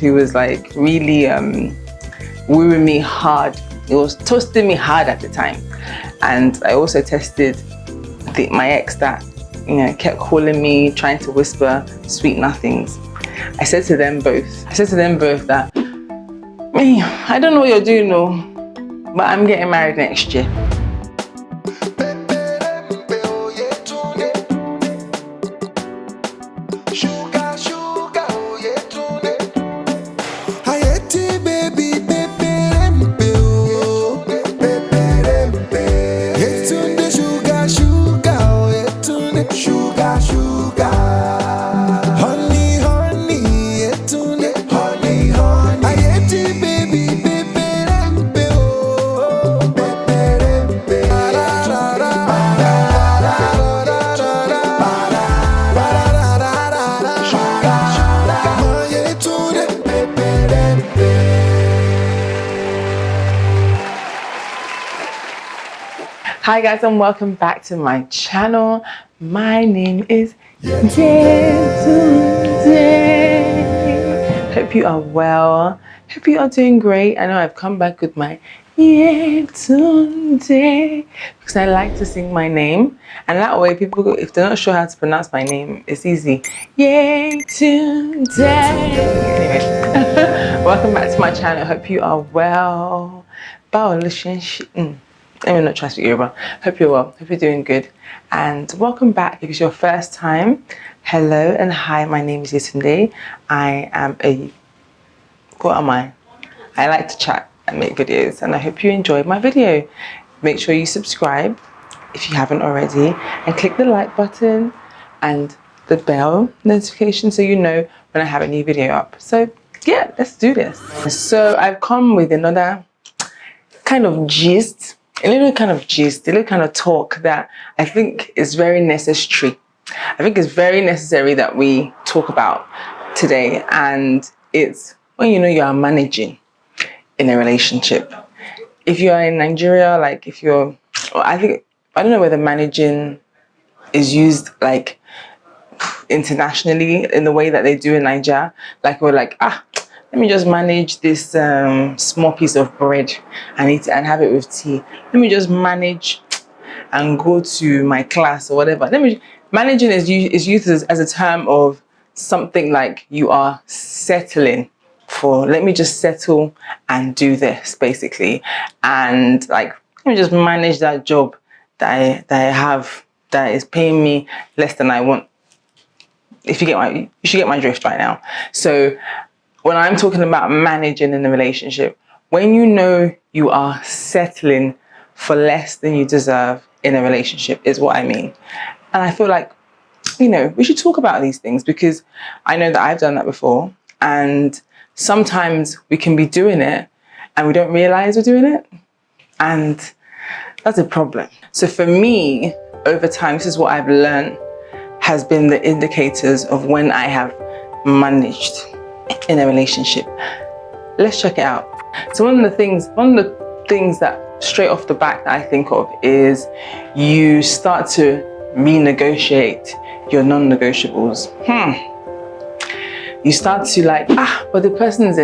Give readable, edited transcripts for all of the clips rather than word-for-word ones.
who was like really wooing me hard. It was toasting me hard at the time. And I also tested my ex that, you know, kept calling me, trying to whisper sweet nothings. I said to them both that, hey, I don't know what you're doing, no, but I'm getting married next year. Hi guys, and welcome back to my channel. My name is Yetundevlogs. Hope you are well. Hope you are doing great. I know I've come back with my Yetunde because I like to sing my name, and that way people, if they're not sure how to pronounce my name, it's easy. Yetunde. Anyway, welcome back to my channel. Hope you are well. Let me not try to speak Yoruba. Hope you're well. Hope you're doing good. And welcome back. If it's your first time, hello and hi. My name is Yetunde. I like to chat and make videos, and I hope you enjoyed my video. Make sure you subscribe if you haven't already, and click the like button and the bell notification so you know when I have a new video up. So yeah, let's do this. So I've come with another kind of gist. A little kind of talk that I think is very necessary. I think it's very necessary that we talk about today, and it's when you know you are managing in a relationship. If you are in Nigeria, like I don't know whether managing is used like internationally in the way that they do in Nigeria. Like we're like, let me just manage this small piece of bread and eat it and have it with tea. Let me just manage and go to my class or whatever. Managing is used as a term of something like you are settling for. Let me just settle and do this, basically. And like, let me just manage that job that I have that is paying me less than I want. You should get my drift right now. So when I'm talking about managing in a relationship, when you know you are settling for less than you deserve in a relationship is what I mean. And I feel like, you know, we should talk about these things because I know that I've done that before, and sometimes we can be doing it and we don't realize we're doing it, and that's a problem. So for me, over time, this is what I've learned has been the indicators of when I have managed in a relationship. Let's check it out. So one of the things that straight off the bat that I think of is you start to renegotiate your non-negotiables. You start to like, but the person is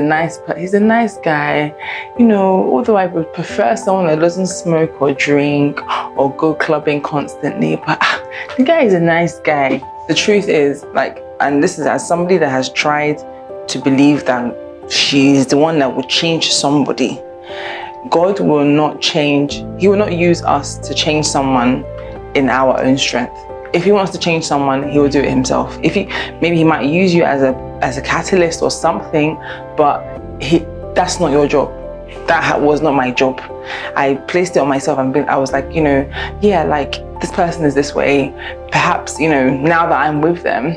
he's a nice guy, you know, although I would prefer someone that doesn't smoke or drink or go clubbing constantly, but the guy is a nice guy. The truth is, like, and this is as somebody that has tried to believe that she's the one that will change somebody. God will not change. He will not use us to change someone in our own strength. If he wants to change someone, he will do it himself. Maybe he might use you as a catalyst or something, but that's not your job. That was not my job. I placed it on myself and I was like, you know, yeah, like this person is this way. Perhaps, you know, now that I'm with them,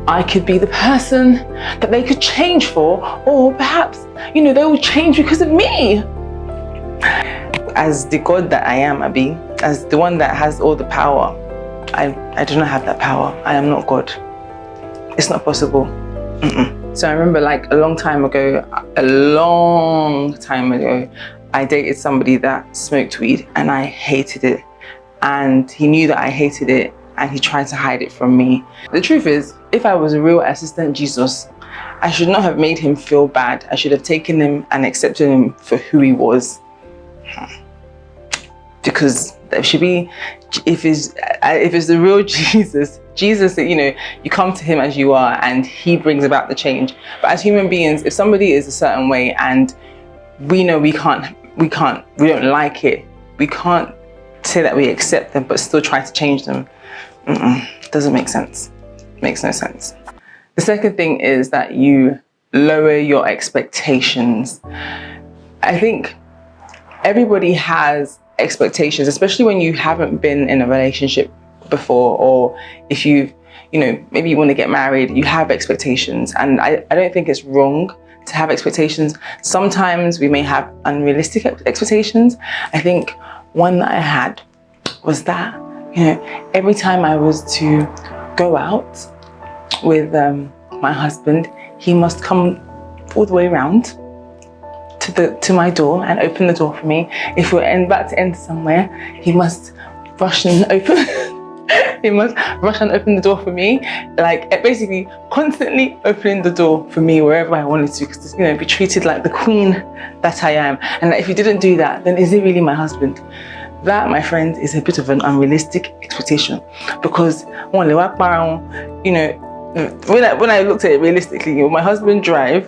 I could be the person that they could change for, or perhaps, you know, they will change because of me. As the God that I am, Abi, as the one that has all the power, I do not have that power. I am not God. It's not possible. So I remember like a long time ago, I dated somebody that smoked weed and I hated it. And he knew that I hated it and he tried to hide it from me. The truth is, if I was a real assistant Jesus, I should not have made him feel bad. I should have taken him and accepted him for who he was. Because there should be, if it's the real Jesus, you come to him as you are and he brings about the change. But as human beings, if somebody is a certain way and we know we don't like it, we can't say that we accept them but still try to change them. Doesn't make sense. Makes no sense. The second thing is that you lower your expectations. I think everybody has expectations, especially when you haven't been in a relationship before, or if you've, maybe you want to get married, you have expectations. And I don't think it's wrong to have expectations. Sometimes we may have unrealistic expectations. I think one that I had was that, every time I was to go out with my husband, he must come all the way around to my door and open the door for me. If we're about to enter somewhere, he must rush and open the door for me. Like, basically constantly opening the door for me wherever I wanted to, because be treated like the queen that I am. And if he didn't do that, then is he really my husband? That, my friend, is a bit of an unrealistic expectation, because when I looked at it realistically, my husband drive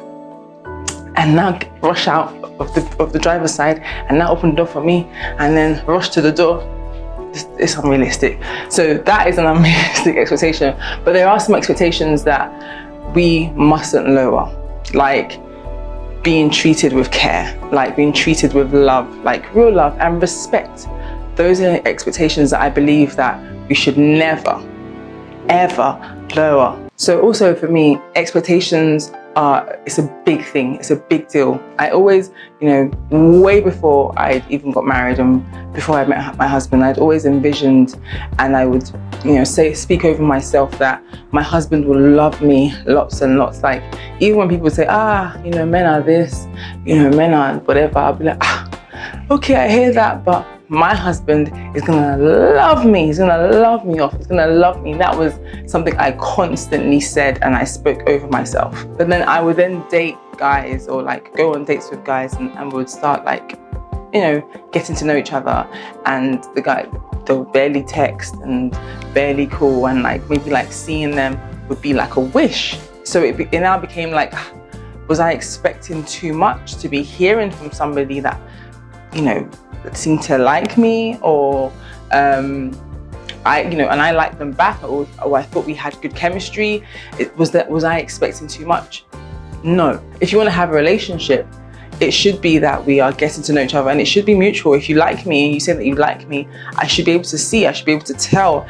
and now rush out of the driver's side and now open the door for me and then rush to the door. It's unrealistic. So that is an unrealistic expectation. But there are some expectations that we mustn't lower, like being treated with care, like being treated with love, like real love and respect. Those are expectations that I believe that we should never, ever lower. So also for me, expectations it's a big thing, it's a big deal. I always, way before I even got married and before I met my husband, I'd always envisioned, and I would, speak over myself that my husband will love me lots and lots. Like, even when people say, men are this, men are whatever, I'll be like, okay, I hear that, but my husband is gonna love me. He's gonna love me off. He's gonna love me. That was something I constantly said and I spoke over myself. But then I would then date guys, or like go on dates with guys, and we would start getting to know each other. And the guy, they'll barely text and barely call, and maybe seeing them would be like a wish. So it now became like, was I expecting too much to be hearing from somebody that, that seemed to like me, or and I liked them back, or I thought we had good chemistry? Was I expecting too much? No. If you want to have a relationship, it should be that we are getting to know each other, and it should be mutual. If you like me and you say that you like me, I should be able to see, I should be able to tell,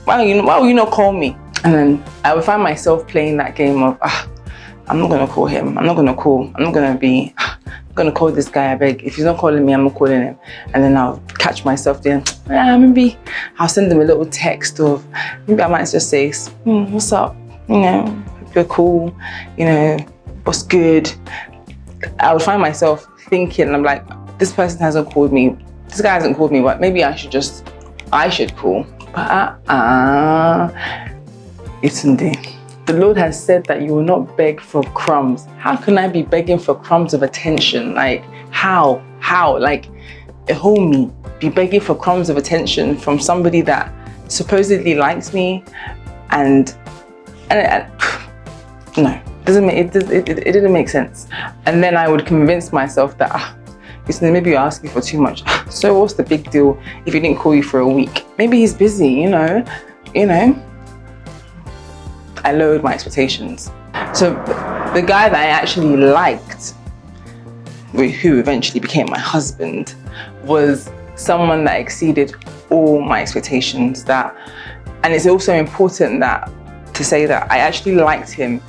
why will you not call me? And then I would find myself playing that game of, I'm not going to call him. I'm going to call this guy, I beg. If he's not calling me, I'm not calling him. And then I'll catch myself then, maybe I'll send him a little text, or maybe I might just say, what's up? Hope you're cool. What's good? I would find myself thinking, I'm like, this person hasn't called me. This guy hasn't called me, but maybe I should call. But Yetunde, the Lord has said that you will not beg for crumbs. How can I be begging for crumbs of attention? Like, how? Like, Ohemgees, be begging for crumbs of attention from somebody that supposedly likes me, and no, it didn't make sense. And then I would convince myself that maybe you're asking for too much. So what's the big deal if he didn't call you for a week? Maybe he's busy, I lowered my expectations. So the guy that I actually liked, who eventually became my husband, was someone that exceeded all my expectations. And it's also important to say that I actually liked him.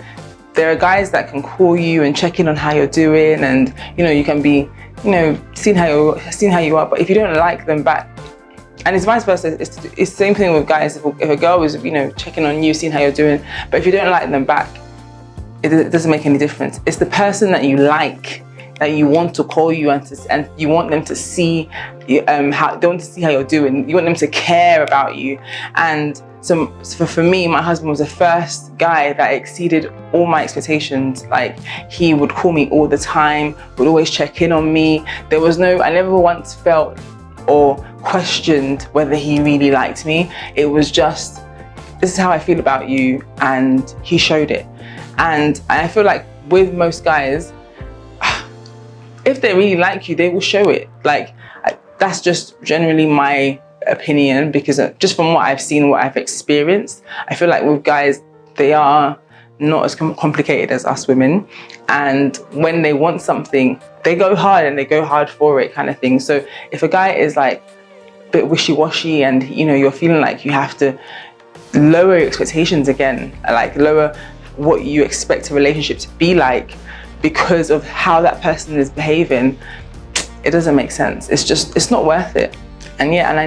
There are guys that can call you and check in on how you're doing, and you can be seeing how you are, but if you don't like them back, and it's vice versa, it's the same thing with guys. If a girl is checking on you, seeing how you're doing, but if you don't like them back, it doesn't make any difference. It's the person that you like, that you want to call you, and you want them to see how you're doing. You want them to care about you, and So for me, my husband was the first guy that exceeded all my expectations. Like, he would call me all the time, would always check in on me. I never once felt or questioned whether he really liked me. It was just, this is how I feel about you, and he showed it. And I feel like with most guys, if they really like you, they will show it. Like, that's just generally my opinion, because just from what I've seen, what I've experienced, I feel like with guys, they are not as complicated as us women. And when they want something, they go hard, and they go hard for it, kind of thing. So if a guy is like a bit wishy-washy, and you're feeling like you have to lower your expectations again, like lower what you expect a relationship to be like because of how that person is behaving, it doesn't make sense. It's not worth it. And I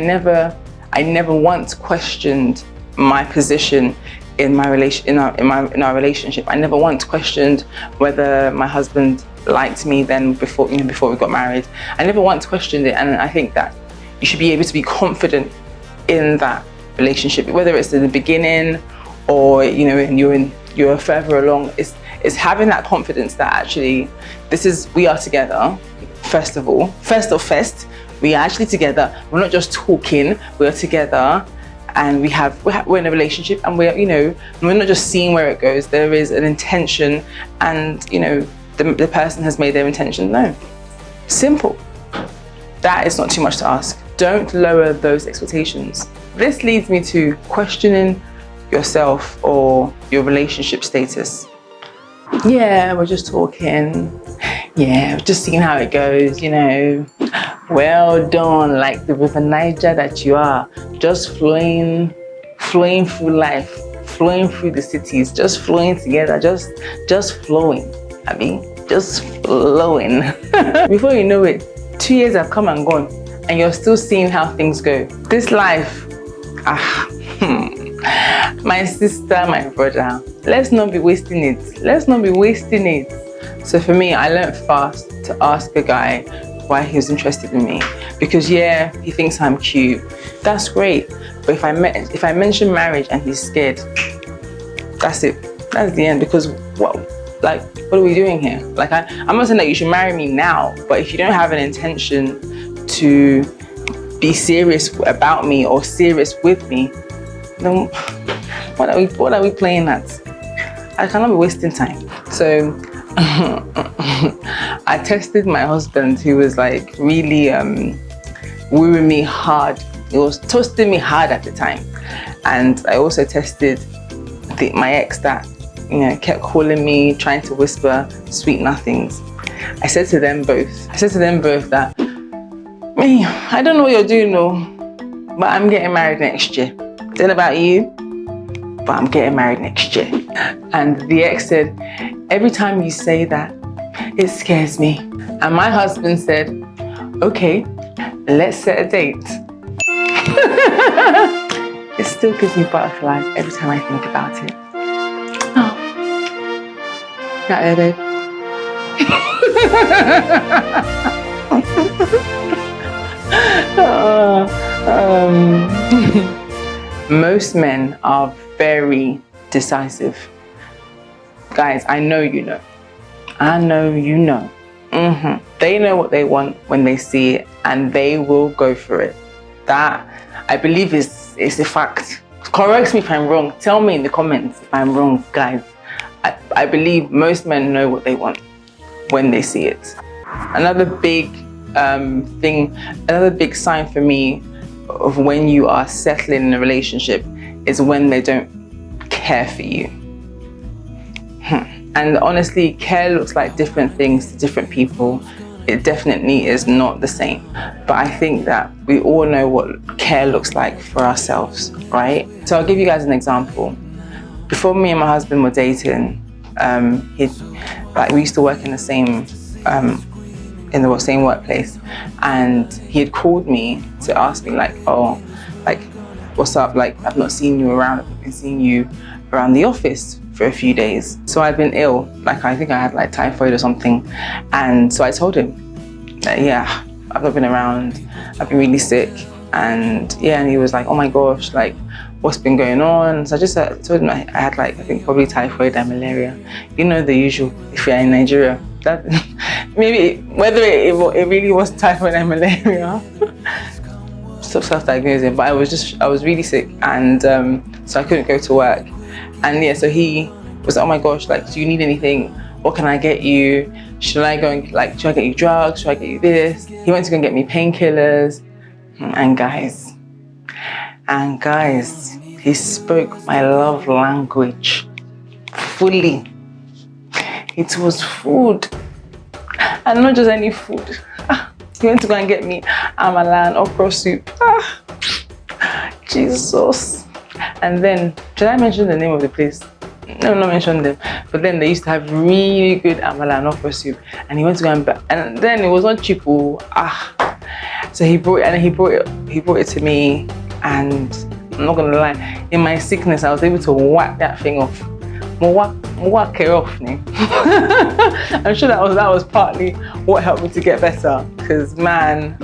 never once questioned my position in my in our relationship. I never once questioned whether my husband liked me then before we got married. I never once questioned it, and I think that you should be able to be confident in that relationship, whether it's in the beginning or and you're further along. It's having that confidence that actually we are together. First, we are actually together. We're not just talking, we're together, and we're in a relationship, and we're not just seeing where it goes. There is an intention, and the person has made their intention known. Simple. That is not too much to ask. Don't lower those expectations. This leads me to questioning yourself or your relationship status. Yeah, we're just talking. Yeah, just seeing how it goes, Well done, like the River Niger that you are, just flowing through life, flowing through the cities, just flowing together, just flowing. Just flowing. Before you know it, 2 years have come and gone, and you're still seeing how things go. This life, my sister, my brother, let's not be wasting it. So for me, I learned fast to ask a guy why he was interested in me. Because he thinks I'm cute. That's great. But if I mention marriage and he's scared, that's it. That's the end. Because what are we doing here? Like, I'm not saying that you should marry me now, but if you don't have an intention to be serious about me or serious with me, then what are we playing at? I cannot be wasting time. So I tested my husband, who was like really wooing me hard. He was toasting me hard at the time. And I also tested my ex that kept calling me, trying to whisper sweet nothings. I said to them both that, I don't know what you're doing, but I'm getting married next year. It's not about you, but I'm getting married next year. And the ex said, every time you say that, it scares me. And my husband said, okay, let's set a date. It still gives me butterflies every time I think about it. Oh. Right there, babe. Most men are very decisive. Guys, I know you know. They know what they want when they see it, and they will go for it. That, I believe, is a fact. Correct me if I'm wrong. Tell me in the comments if I'm wrong, guys. I believe most men know what they want when they see it. Another big another big sign for me of when you are settling in a relationship is when they don't care for you. And honestly, care looks like different things to different people. It definitely is not the same. But I think that we all know what care looks like for ourselves, right? So I'll give you guys an example. Before me and my husband were dating, we used to work in the same same workplace, and he had called me to ask me what's up? Like, I've not seen you around. I've been seeing you around the office for a few days. So I'd been ill. I think I had typhoid or something. And so I told him that, I've not been around. I've been really sick. And he was like, oh my gosh, what's been going on. So I just told him I had like, I think probably typhoid and malaria. You know, the usual if you're in Nigeria. That maybe whether it really was typhoid and malaria. Stop self-diagnosing, but I was really sick, and so I couldn't go to work. And yeah, so he was, oh my gosh, like, do you need anything? What can I get you? Should I go and should I get you drugs? Should I get you this? He went to go and get me painkillers. And guys, he spoke my love language fully. It was food, and not just any food. He went to go and get me amala and okra soup. Jesus. And then, should I mention the name of the place? No, not mention them. But then they used to have really good amala and okra soup. And he went to go and then it was not cheap. So he brought it to me, and I'm not gonna lie, in my sickness I was able to whack that thing off. Whack it off. I'm sure that was partly what helped me to get better, because man,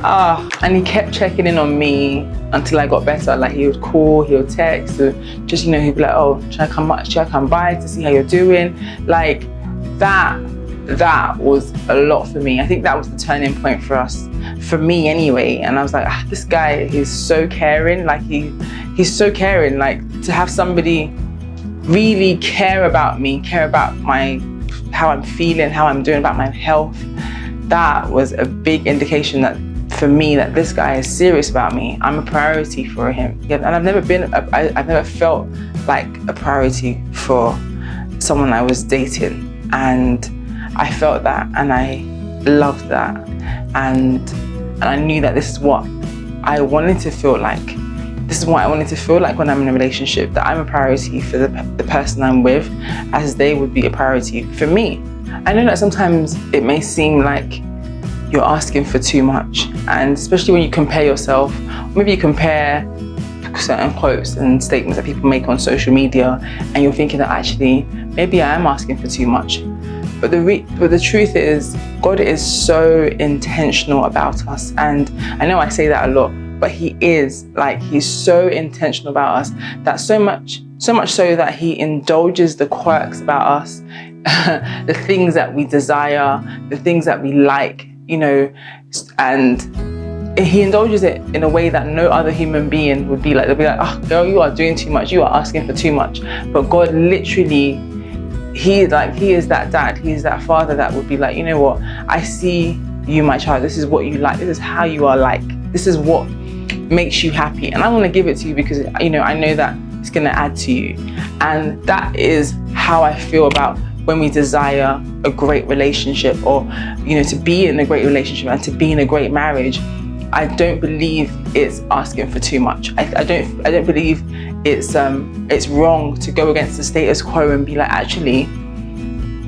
and he kept checking in on me until I got better. Like, he would call, he would text, just, you know, he'd be like, oh, should I come by to see how you're doing? Like, that was a lot for me. I think that was the turning point for me anyway. And I was like, this guy is so caring. Like, he's so caring. Like, to have somebody really care about me, care about how I'm feeling, how I'm doing, about my health, that was a big indication that for me, that this guy is serious about me. I'm a priority for him. And I've never felt like a priority for someone I was dating. And I felt that, and I loved that. And I knew that this is what I wanted to feel like. This is what I wanted to feel like when I'm in a relationship, that I'm a priority for the person I'm with, as they would be a priority for me. I know that sometimes it may seem like you're asking for too much, and especially when you compare yourself, maybe you compare certain quotes and statements that people make on social media, and you're thinking that actually, maybe I am asking for too much. But the truth is, God is so intentional about us. And I know I say that a lot, but he's so intentional about us, that so much so that he indulges the quirks about us, the things that we desire, the things that we like, you know, and he indulges it in a way that no other human being would be like. They'll be like, oh girl, you are doing too much, you are asking for too much. But God literally, he is that dad, he is that father that would be like, you know what, I see you, my child, this is what you like, this is how you are like, this is what makes you happy, and I want to give it to you because, you know, I know that it's going to add to you. And that is how I feel about when we desire a great relationship, or, you know, to be in a great relationship and to be in a great marriage. I don't believe it's asking for too much. I don't believe it's wrong to go against the status quo and be like, actually,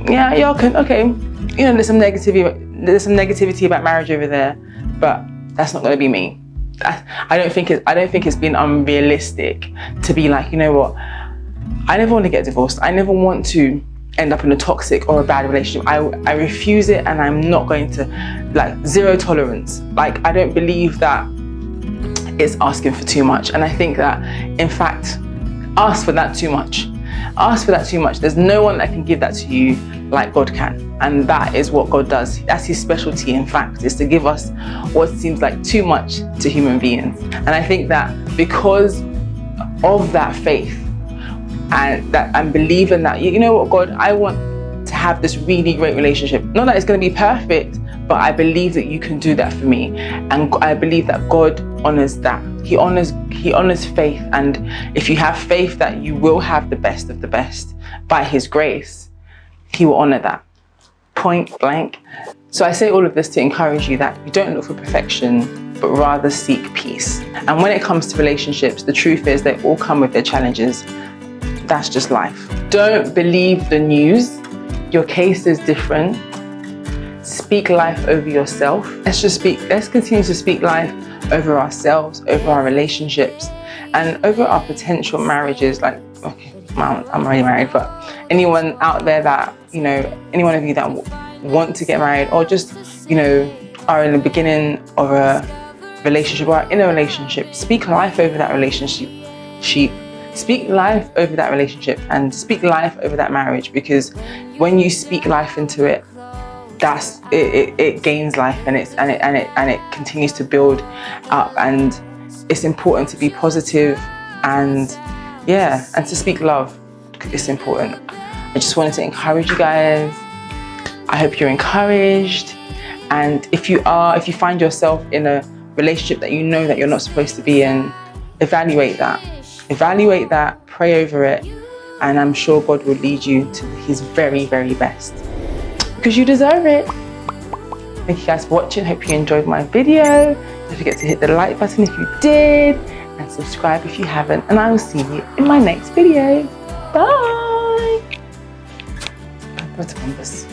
yeah, y'all can, okay, you know, there's some negativity about marriage over there, but that's not going to be me. I don't think it's been unrealistic to be like, you know what, I never want to get divorced. I never want to end up in a toxic or a bad relationship. I refuse it, and I'm not going to, like, zero tolerance. Like, I don't believe that it's asking for too much. And I think that, in fact, ask for that too much. Ask for that too much. There's no one that can give that to you like God can. And that is what God does. That's his specialty, in fact, is to give us what seems like too much to human beings. And I think that because of that faith, and that I'm believing that, you know what, God, I want to have this really great relationship. Not that it's going to be perfect, but I believe that you can do that for me. And I believe that God honors that. He honors faith. And if you have faith that you will have the best of the best by his grace, he will honor that. Point blank. So I say all of this to encourage you that you don't look for perfection, but rather seek peace. And when it comes to relationships, the truth is they all come with their challenges. That's just life. Don't believe the news. Your case is different. Speak life over yourself. Let's continue to speak life over ourselves, over our relationships, and over our potential marriages. Like, okay, I'm already married, but anyone out there that, you know, any one of you that want to get married, or just, you know, are in the beginning of a relationship or in a relationship, speak life over that relationship. speak life over that relationship and speak life over that marriage, because when you speak life into it, it gains life, and it continues to build up. And it's important to be positive, and and to speak love. It's important. I just wanted to encourage you guys. I hope you're encouraged. And if you find yourself in a relationship that you know that you're not supposed to be in, evaluate that, pray over it, and I'm sure God will lead you to his very, very best, because you deserve it. Thank you guys for watching. Hope you enjoyed my video. Don't forget to hit the like button if you did, and subscribe if you haven't, and I will see you in my next video. Bye. What's on this?